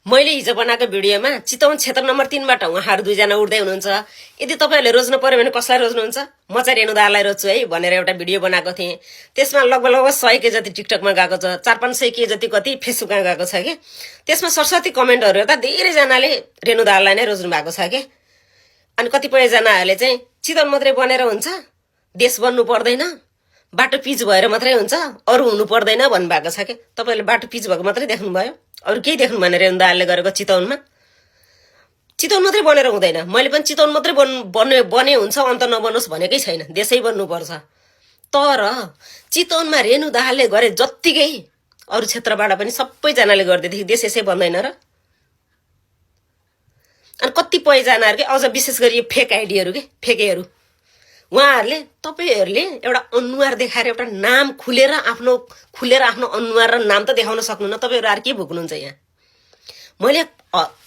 मैले हिजो बनाएको भिडियोमा चितवन क्षेत्र नम्बर 3 बाट उहाँहरू दुईजना उड्दै हुनुहुन्छ। यदि तपाईहरुले रोज्नु पर्यो भने कसलाई रोज्नुहुन्छ? म चाहिँ रेणु दाहाललाई रोज्छु है भनेर एउटा भिडियो बनाएको थिएँ। त्यसमा लगभग 100 के जति टिकटकमा गएको छ, 400-500 के जति कति फेसबुकमा गएको छ के। त्यसमा सरस्वती कमेन्टहरु हेर्दा धेरै जनाले रेणु दाहाललाई नै रोज्नु भएको छ के। अनि कतिपय जनाहरुले चाहिँ चितवन मात्रै बनेर हुन्छ, देश बन्नु पर्दैन, बाटो पिच भएर मात्रै हुन्छ, अरु हुनु पर्दैन भन्नु भएको छ के। तपाईहरुले बाटो पिच भएको मात्रै देख्नु भयो, अरु केही देख्नु भएन रेणु दाहालले गरेको चितवनमा। चितवन मात्रै बनेर हुँदैन, मैले पनि चितवन मात्रै बने हुन्छ अन्त नबनोस् भनेकै छैन, देशै बन्नु पर्छ। तर चितवनमा रेणु दाहालले गरे जत्तिकै अरु क्षेत्रबाट पनि सबैजनाले गर्दैदेखि देश यसै बन्दैन र? अनि कतिपय जनाहरु के अझ विशेष गरी यो फेक आइडीहरु के फेकेहरु, उहाँहरुले तपाईहरुले एउटा अनुहार देखाएर एउटा नाम खुलेर आफ्नो अनुहार र नाम त देखाउन सक्नु न। तपाईहरु आर के भुक्नुहुन्छ यहाँ? मैले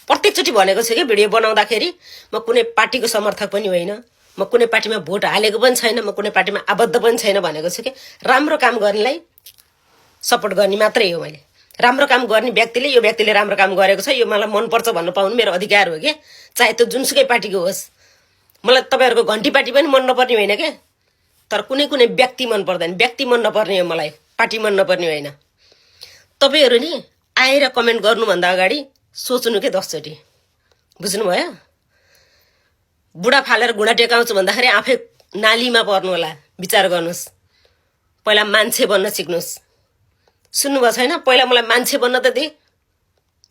प्रत्येकचोटी भनेको छु के भिडियो बनाउँदाखेरि म कुनै पार्टीको समर्थक पनि होइन, म कुनै पार्टीमा भोट हालेको पनि छैन, म कुनै पार्टीमा आबद्ध पनि छैन भनेको छु के। राम्रो काम गर्नेलाई सपोर्ट गर्ने मात्रै हो मैले। राम्रो काम गर्ने व्यक्तिले यो व्यक्तिले राम्रो काम गरेको छ यो मलाई मन पर्छ भन्नु पाउनु मेरो अधिकार हो के, चाहे त्यो जुनसुकै पार्टीको होस्। मलाई तपाईहरुको घन्टी पार्टी पनि मन नपर्ने होइन के, तर कुनै कुनै व्यक्ति मन पर्दैन, व्यक्ति मन नपर्ने हो मलाई, पार्टी मन नपर्ने होइन। तपाईहरु नि आएर कमेन्ट गर्नु भन्दा अगाडि सोच्नु के 10 चोटी, बुझ्नुभयो? बुढा फालेर घुँडा टेकाउँछु भन्दाखेरि आफै नालीमा पर्नु होला, विचार गर्नुस्। पहिला मान्छे बन्न सिक्नुस्। सुन्नुभयो छैन? पहिला मलाई मान्छे बन्न त दे,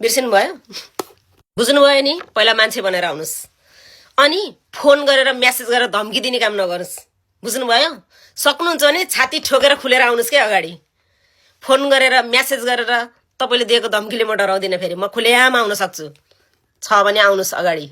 बिर्सिनु भयो? बुझ्नुभयो नि? पहिला मान्छे बनेर आउनुस्। अनि फोन गरेर मेसेज गरेर धम्की दिने काम नगर्नुस्, बुझ्नुभयो? सक्नुहुन्छ भने छाती ठोकेर खुलेर आउनुस् के अगाडि। फोन गरेर मेसेज गरेर तपाईले दिएको धम्कीले म डराउँदिन, फेरि म खुलेआम आउन सक्छु, छ भने आउनुस् अगाडि।